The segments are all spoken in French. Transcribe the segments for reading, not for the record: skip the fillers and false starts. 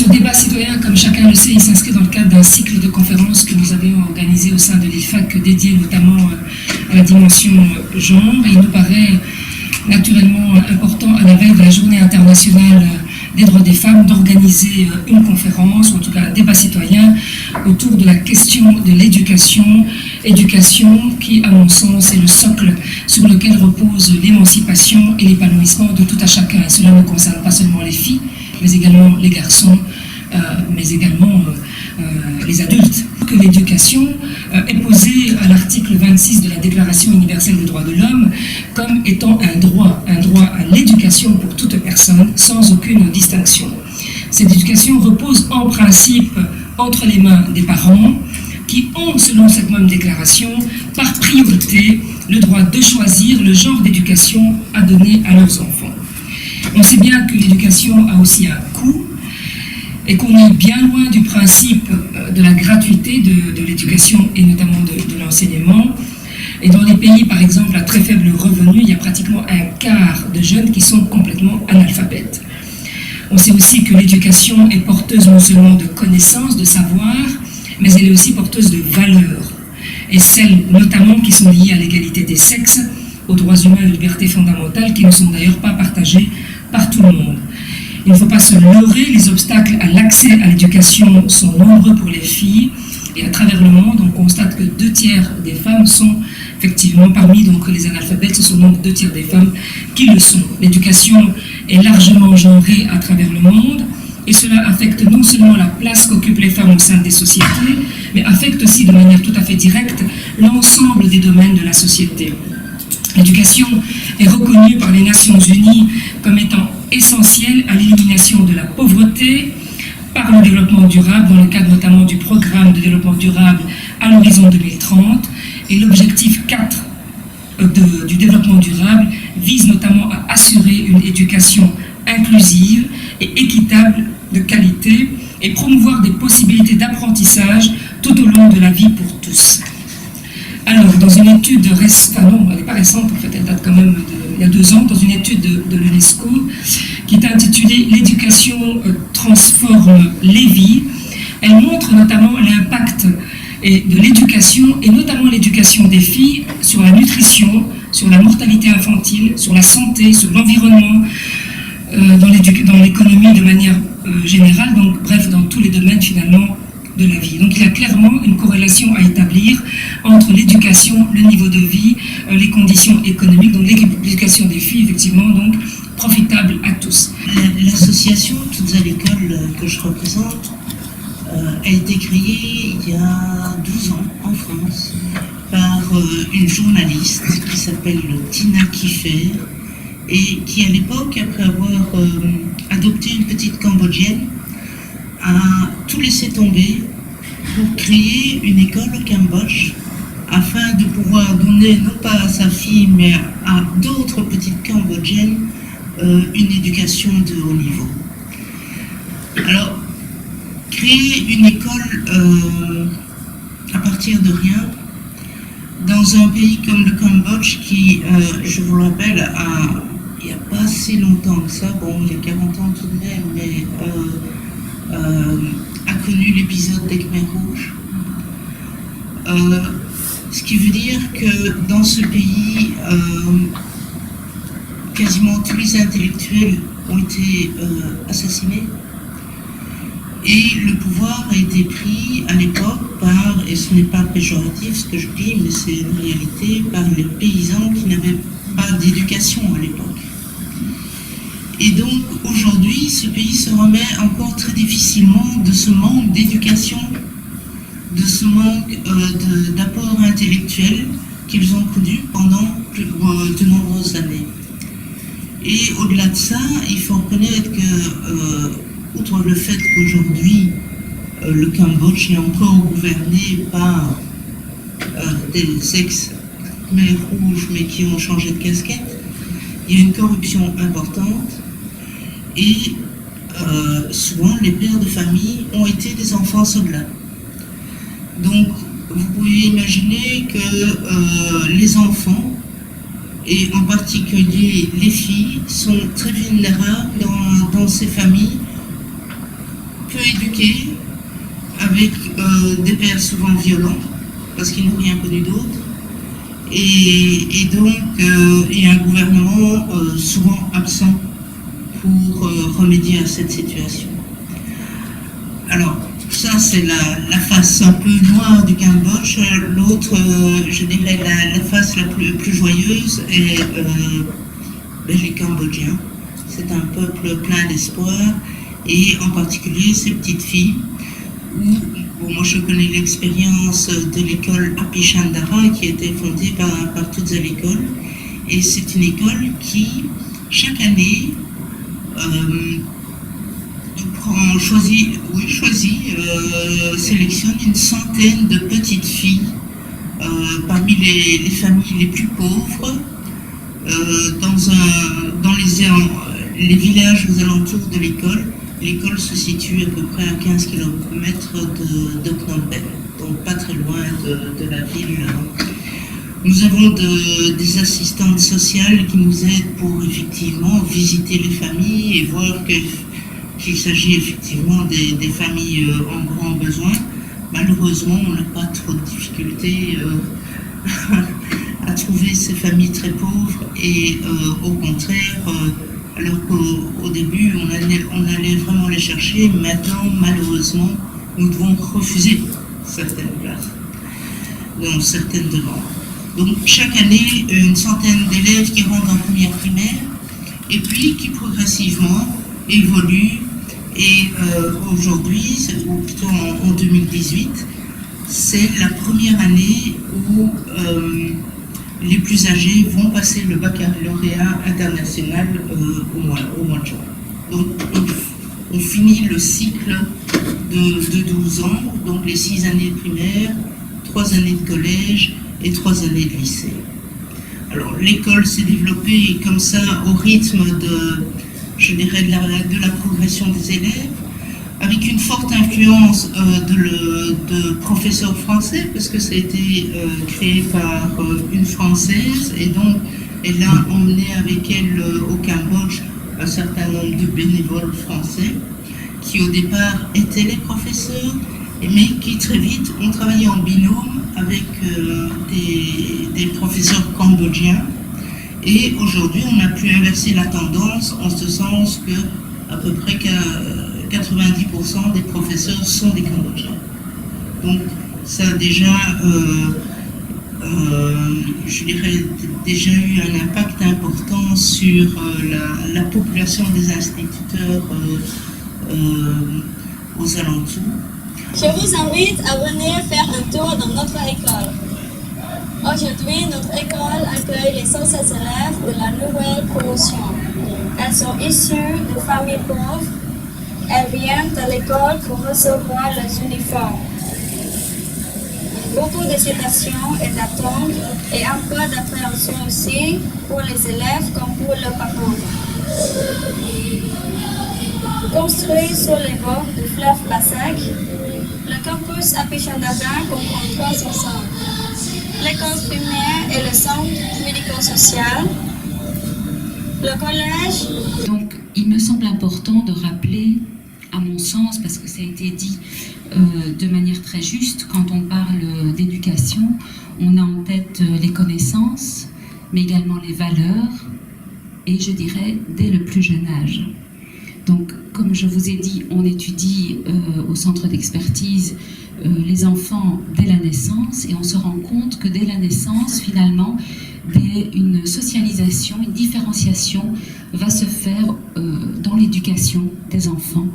débat citoyen, comme chacun le sait, il s'inscrit dans le cadre d'un cycle de conférences que nous avions organisé au sein de l'IFAC, dédié notamment à la dimension genre. Et il nous paraît naturellement important, à la veille de la Journée internationale des droits des femmes, d'organiser une conférence, ou en tout cas un débat citoyen, autour de la question de l'éducation qui, à mon sens, est le socle sur lequel repose l'émancipation et l'épanouissement de tout un chacun. Et cela ne concerne pas seulement les filles, mais également les garçons, mais également les adultes. Que l'éducation est posée à l'article 26 de la Déclaration universelle des droits de l'homme comme étant un droit à l'éducation pour toute personne, sans aucune distinction. Cette éducation repose en principe entre les mains des parents, qui ont, selon cette même déclaration, par priorité, le droit de choisir le genre d'éducation à donner à leurs enfants. On sait bien que l'éducation a aussi un coût, et qu'on est bien loin du principe de la gratuité de l'éducation et notamment de l'enseignement. Et dans les pays, par exemple, à très faible revenu, il y a pratiquement un quart de jeunes qui sont complètement analphabètes. On sait aussi que l'éducation est porteuse non seulement de connaissances, de savoir, mais elle est aussi porteuse de valeurs. Et celles notamment qui sont liées à l'égalité des sexes, aux droits humains et aux libertés fondamentales, qui ne sont d'ailleurs pas partagées par tout le monde. Il ne faut pas se leurrer, les obstacles à l'accès à l'éducation sont nombreux pour les filles, et à travers le monde, on constate que 2/3 des femmes sont effectivement parmi les analphabètes, ce sont donc 2/3 des femmes qui le sont. L'éducation est largement genrée à travers le monde, et cela affecte non seulement la place qu'occupent les femmes au sein des sociétés, mais affecte aussi de manière tout à fait directe l'ensemble des domaines de la société. L'éducation est reconnue par les Nations Unies comme étant essentielle à l'élimination de la pauvreté par le développement durable, dans le cadre notamment du programme de développement durable à l'horizon 2030. Et l'objectif 4 du développement durable vise notamment à assurer une éducation inclusive et équitable de qualité et promouvoir des possibilités d'apprentissage tout au long de la vie pour tous. Alors, dans une étude elle n'est pas récente en fait, elle date quand même il y a 2 ans, dans une étude de l'UNESCO qui est intitulée « L'éducation transforme les vies », elle montre notamment l'impact de l'éducation, et notamment l'éducation des filles, sur la nutrition, sur la mortalité infantile, sur la santé, sur l'environnement, dans l'économie de manière générale, donc bref, dans tous les domaines finalement de la vie. Donc il y a clairement une corrélation à établir entre l'éducation, le niveau de vie, les conditions économiques, donc l'éducation des filles, effectivement, donc profitable à tous. L'association Toutes à l'école que je représente a été créée il y a 12 ans en France par une journaliste qui s'appelle Tina Kiffer et qui à l'époque, après avoir adopté une petite Cambodgienne, a tout laissé tomber pour créer une école au Cambodge afin de pouvoir donner non pas à sa fille mais à d'autres petites Cambodgiennes une éducation de haut niveau. Alors, créer une école à partir de rien dans un pays comme le Cambodge qui, je vous le rappelle, il n'y a pas si longtemps que ça, bon, il y a 40 ans tout de même, mais a connu l'épisode des Khmers rouges. Ce qui veut dire que dans ce pays, quasiment tous les intellectuels ont été assassinés. Et le pouvoir a été pris à l'époque par, et ce n'est pas péjoratif ce que je dis, mais c'est une réalité, par les paysans qui n'avaient pas d'éducation à l'époque. Et donc aujourd'hui, ce pays se remet encore très difficilement de ce manque d'éducation, de ce manque d'apport intellectuel qu'ils ont connu pendant de nombreuses années. Et au-delà de ça, il faut reconnaître que, outre le fait qu'aujourd'hui, le Cambodge est encore gouverné par des ex-Khmers rouges, mais qui ont changé de casquette, il y a une corruption importante. Et souvent, les pères de famille ont été des enfants soldats. Donc, vous pouvez imaginer que les enfants, et en particulier les filles, sont très vulnérables dans ces familles peu éduqués, avec des pères souvent violents, parce qu'ils n'ont rien connu d'autre, et donc et un gouvernement souvent absent pour remédier à cette situation. Alors, ça c'est la face un peu noire du Cambodge. L'autre, je dirais la face la plus joyeuse est les Cambodgiens. C'est un peuple plein d'espoir, et en particulier ces petites filles, où bon, moi je connais l'expérience de l'école Apichandara qui a été fondée par toutes à l'école, et c'est une école qui chaque année sélectionne une centaine de petites filles parmi les familles les plus pauvres dans les villages aux alentours de l'école. L'école se situe à peu près à 15 km de Phnom Penh, donc pas très loin de la ville. Nous avons des assistantes sociales qui nous aident pour effectivement visiter les familles et voir qu'il s'agit effectivement des familles en grand besoin. Malheureusement, on n'a pas trop de difficultés à trouver ces familles très pauvres, et au contraire, alors qu'au début on allait vraiment les chercher, maintenant malheureusement nous devons refuser certaines places, donc certaines demandes. Donc chaque année, une centaine d'élèves qui rentrent en première primaire, et puis qui progressivement évoluent. Et aujourd'hui, ou plutôt en 2018, c'est la première année où les plus âgés vont passer le baccalauréat international au mois de juin. Donc on finit le cycle de 12 ans, donc les 6 années de primaire, 3 années de collège et 3 années de lycée. Alors l'école s'est développée comme ça au rythme je dirais de la progression des élèves, avec une forte influence de professeurs français, parce que ça a été créé par une Française, et donc elle a emmené avec elle au Cambodge un certain nombre de bénévoles français, qui au départ étaient les professeurs, mais qui très vite ont travaillé en binôme avec des professeurs cambodgiens. Et aujourd'hui, on a pu inverser la tendance en ce sens que à peu près 90% des professeurs sont des Cambodgiens. Donc ça a déjà, je dirais, déjà eu un impact important sur la population des instituteurs aux alentours. Je vous invite à venir faire un tour dans notre école. Aujourd'hui, notre école accueille les 116 élèves de la nouvelle promotion. Elles sont issues de familles pauvres. Elles viennent à l'école pour recevoir leurs uniformes. Beaucoup d'hésitation et d'attente, et un peu d'appréhension aussi pour les élèves comme pour leurs parents. Construit sur les bords du fleuve Passac, le campus Apichandara comprend 3 ensembles. L'école primaire et le centre médico-social, le collège. Donc il me semble important de rappeler, à mon sens, parce que ça a été dit de manière très juste, quand on parle d'éducation, on a en tête les connaissances, mais également les valeurs, et je dirais dès le plus jeune âge. Donc, comme je vous ai dit, on étudie au centre d'expertise les enfants dès la naissance, et on se rend compte que dès la naissance, finalement, une socialisation, une différenciation va se faire dans l'éducation des enfants,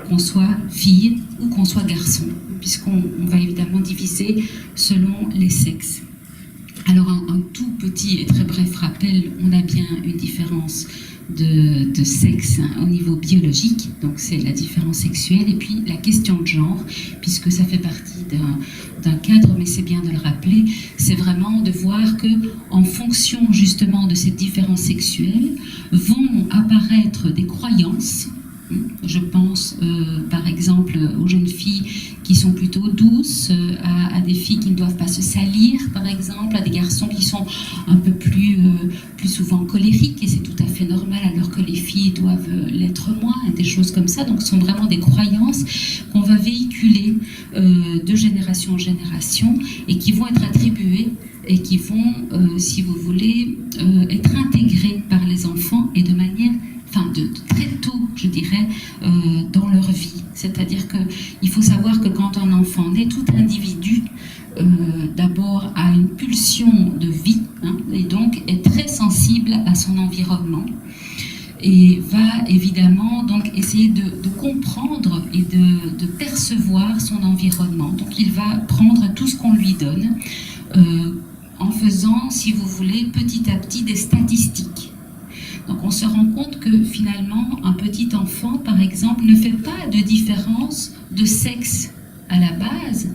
qu'on soit fille ou qu'on soit garçon, puisqu'on va évidemment diviser selon les sexes. Alors un tout petit et très bref rappel, on a bien une différence de sexe au niveau biologique, donc c'est la différence sexuelle, et puis la question de genre, puisque ça fait partie d'un cadre, mais c'est bien de le rappeler, c'est vraiment de voir que en fonction justement de cette différence sexuelle vont apparaître des croyances. Je pense par exemple aux jeunes filles qui sont plutôt douces, à des filles qui ne doivent pas se salir, par exemple, à des garçons qui sont un peu plus souvent colériques, et c'est tout à fait normal, alors que les filles doivent l'être moins, des choses comme ça. Donc ce sont vraiment des croyances qu'on va véhiculer de génération en génération, et qui vont être attribuées et qui vont, si vous voulez, être intégrées par les enfants, et de manière, de très tôt, je dirais, dans leur vie. C'est-à-dire qu'il faut savoir que quand un enfant naît, tout individu, d'abord a une pulsion de vie, et donc est très sensible à son environnement, et va évidemment donc essayer de comprendre et de percevoir son environnement. Donc il va prendre tout ce qu'on lui donne, en faisant, si vous voulez, petit à petit des statistiques. Donc on se rend compte que finalement, un petit enfant, par exemple, ne fait pas de différence de sexe à la base,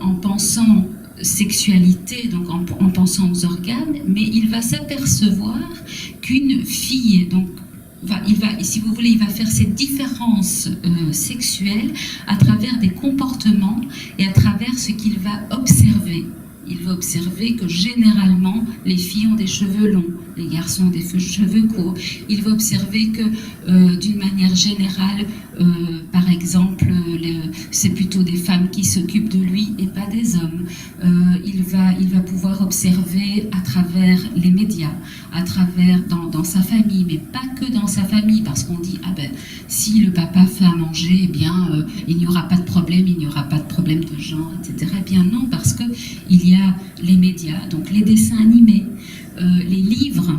en pensant sexualité, donc en pensant aux organes, mais il va s'apercevoir qu'une fille, donc si vous voulez, il va faire cette différence sexuelle à travers des comportements et à travers ce qu'il va observer. Il va observer que généralement, les filles ont des cheveux longs, les garçons ont des cheveux courts. Il va observer que, d'une manière générale, par exemple, c'est plutôt des femmes qui s'occupent de lui et pas des hommes. Il va pouvoir observer à travers les médias, à travers dans sa famille, mais pas que dans sa famille, parce qu'on dit, si le papa fait à manger, eh bien, il n'y aura pas de problème, il n'y aura pas de problème de genre, etc. Eh bien non, parce que il y a les médias, donc les dessins animés, les livres,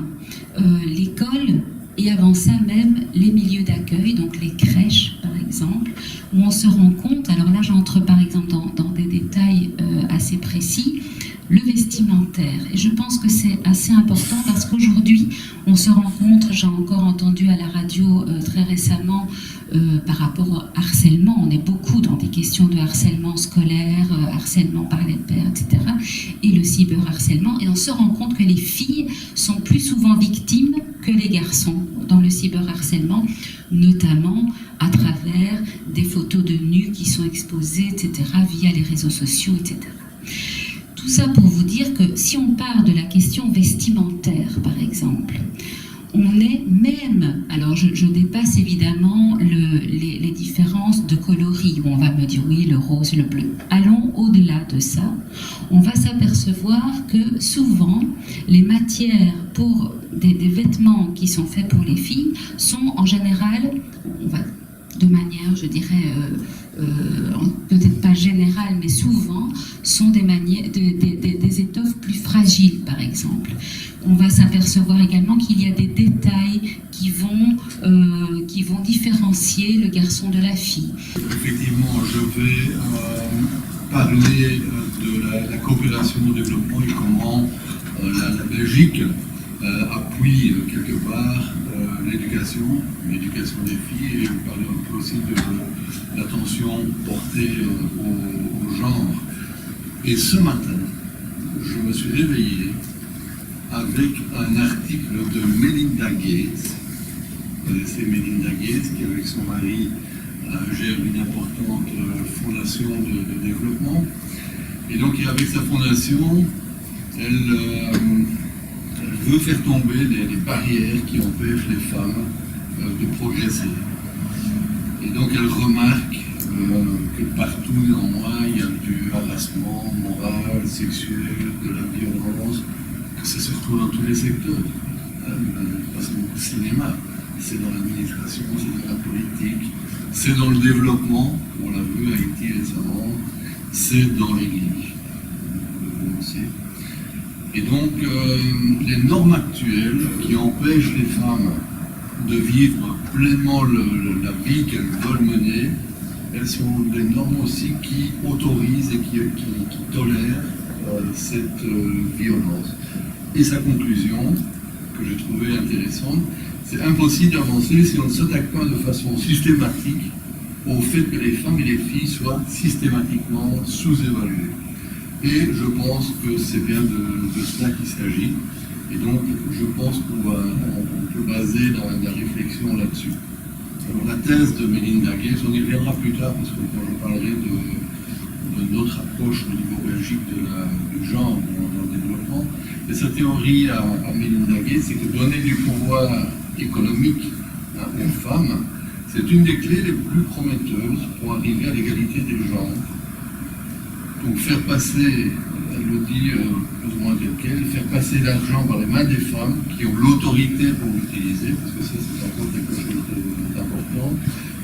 l'école, et avant ça même les milieux d'accueil, donc les crèches par exemple, où on se rend compte, alors là j'entre par exemple dans des détails assez précis, le vestimentaire. Et je pense que c'est assez important parce qu'aujourd'hui, on se rencontre, j'ai encore entendu à la radio très récemment, par rapport au harcèlement, on est beaucoup dans des questions de harcèlement scolaire, harcèlement par les pairs, etc. Et le cyberharcèlement, et on se rend compte que les filles sont plus souvent victimes que les garçons dans le cyberharcèlement, notamment à travers des photos de nus qui sont exposées, etc., via les réseaux sociaux, etc. Tout ça pour vous dire que si on part de la question vestimentaire, par exemple, on est même, alors je dépasse évidemment les différences de coloris, où on va me dire oui, le rose, le bleu. Allons au-delà de ça, on va s'apercevoir que souvent, les matières pour des vêtements qui sont faits pour les filles sont en général, de manière, je dirais, peut-être pas générale, mais souvent, sont des étoffes plus fragiles, par exemple. On va s'apercevoir également qu'il y a des détails qui vont différencier le garçon de la fille. Effectivement, je vais parler de la coopération au développement et comment la Belgique appuie quelque part l'éducation des filles, et parler un peu aussi de l'attention portée au genre. Et ce matin, je me suis réveillé avec un article de Melinda Gates. Vous connaissez Melinda Gates, qui avec son mari gère une importante fondation de développement. Et donc avec sa fondation, elle veut faire tomber les barrières qui empêchent les femmes de progresser. Et donc elle remarque que partout néanmoins il y a du harassement moral, sexuel, de la violence, que ça se retrouve dans tous les secteurs. Pas seulement au cinéma, c'est dans l'administration, c'est dans la politique, c'est dans le développement, on l'a vu à Haïti récemment, c'est dans l'église. Et donc, les normes actuelles qui empêchent les femmes de vivre pleinement la vie qu'elles veulent mener, elles sont des normes aussi qui autorisent et qui tolèrent cette violence. Et sa conclusion, que j'ai trouvée intéressante, c'est impossible d'avancer si on ne s'attaque pas de façon systématique au fait que les femmes et les filles soient systématiquement sous-évaluées. Et je pense que c'est bien de cela qu'il s'agit. Et donc, je pense qu'on peut baser la réflexion là-dessus. Alors, la thèse de Melinda Gates, on y reviendra plus tard, parce que quand je parlerai de notre approche au niveau belgique du genre dans le développement, mais sa théorie à Melinda Gates, c'est que donner du pouvoir économique aux femmes, c'est une des clés les plus prometteuses pour arriver à l'égalité des genres. Donc faire passer, elle le dit plus ou moins tel quel, faire passer l'argent par les mains des femmes qui ont l'autorité pour l'utiliser, parce que ça c'est encore quelque chose d'important,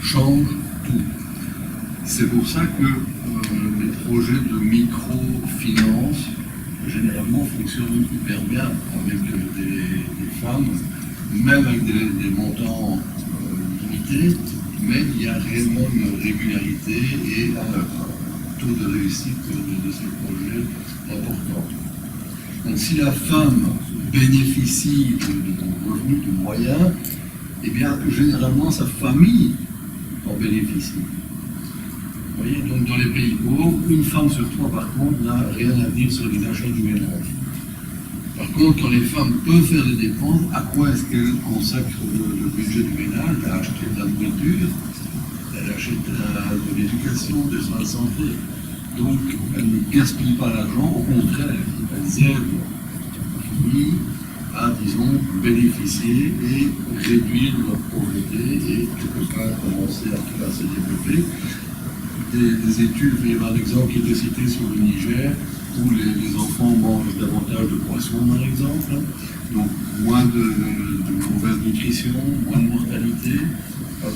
change tout. C'est pour ça que les projets de microfinance généralement fonctionnent hyper bien avec des femmes, même avec des montants limités, mais il y a réellement une régularité et un taux de réussite de ces projets important. Donc si la femme bénéficie de revenus, de moyens, eh bien généralement sa famille en bénéficie. Vous voyez, donc dans les pays pauvres, une femme sur trois par contre n'a rien à dire sur les achats du ménage. Par contre, quand les femmes peuvent faire des dépenses, à quoi est-ce qu'elles consacrent le budget du ménage? Elle achète de la nourriture, elle achète de l'éducation, des soins de santé. Donc, elles ne gaspillent pas l'argent, au contraire, elles aident la famille à, disons, bénéficier et réduire leur pauvreté et quelque part commencer à se développer. Des études, il y avait un exemple qui était cité sur le Niger, où les enfants mangent davantage de poissons, par exemple, donc moins de mauvaise nutrition, moins de mortalité,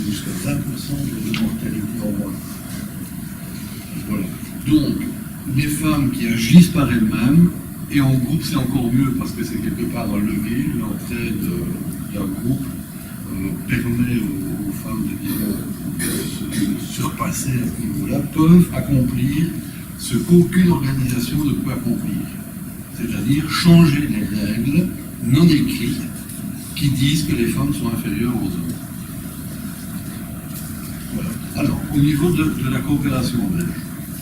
jusqu'à 20% de mortalité en moins. Voilà. Donc, les femmes qui agissent par elles-mêmes, et en groupe c'est encore mieux, parce que c'est quelque part un levier, l'entraide d'un groupe permet aux femmes de se surpasser à ce niveau-là, peuvent accomplir ce qu'aucune organisation ne peut accomplir. C'est-à-dire changer les règles non écrites qui disent que les femmes sont inférieures aux hommes. Voilà. Alors, au niveau de la coopération belge,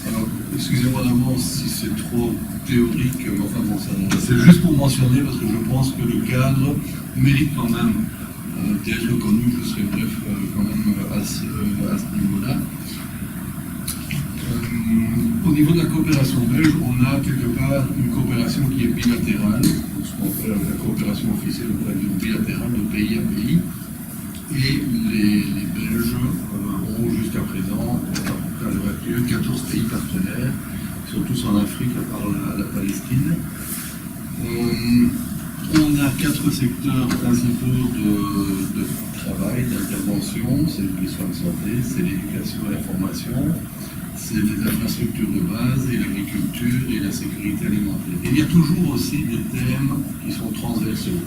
alors, excusez-moi d'avance si c'est trop théorique, mais enfin bon, c'est juste pour mentionner, parce que je pense que le cadre mérite quand même d'être reconnu, je serai bref quand même à ce niveau-là. Au niveau de la coopération belge, on a quelque part une coopération qui est bilatérale, ce qu'on appelle la coopération officielle, bilatérale de pays à pays, et les Belges ont jusqu'à présent, à l'heure actuelle, 14 pays partenaires, qui sont tous en Afrique à part la Palestine. On a 4 secteurs principaux de travail, d'intervention, c'est les soins de santé, c'est l'éducation et la formation, c'est les infrastructures de base et l'agriculture et la sécurité alimentaire. Et il y a toujours aussi des thèmes qui sont transversaux.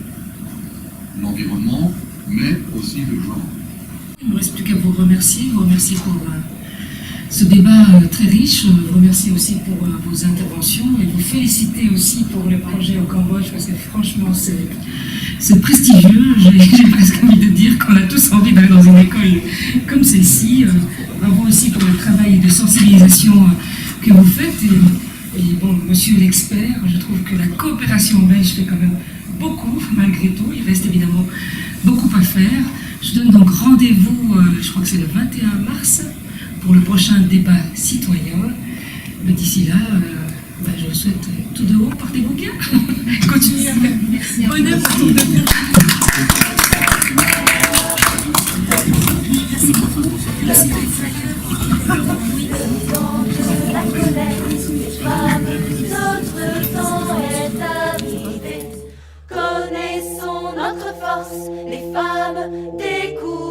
L'environnement, mais aussi le genre. Il ne me reste plus qu'à vous remercier pour ce débat très riche, vous remercier aussi pour vos interventions et vous féliciter aussi pour le projet au Cambodge, parce que franchement c'est prestigieux. J'ai presque envie de dire qu'on a tous envie d'aller dans une école comme celle-ci. Bravo aussi pour le travail de sensibilisation que vous faites. Et bon, monsieur l'expert, je trouve que la coopération belge fait quand même beaucoup, malgré tout. Il reste évidemment beaucoup à faire. Je donne donc rendez-vous, je crois que c'est le 21 mars, pour le prochain débat citoyen. Mais d'ici là, je vous souhaite tout de haut, portez-vous bien. Continuez à faire. Merci. Bonheur pour tout de vous. Notre temps est arrivé. Connaissons notre force, les femmes découvrent.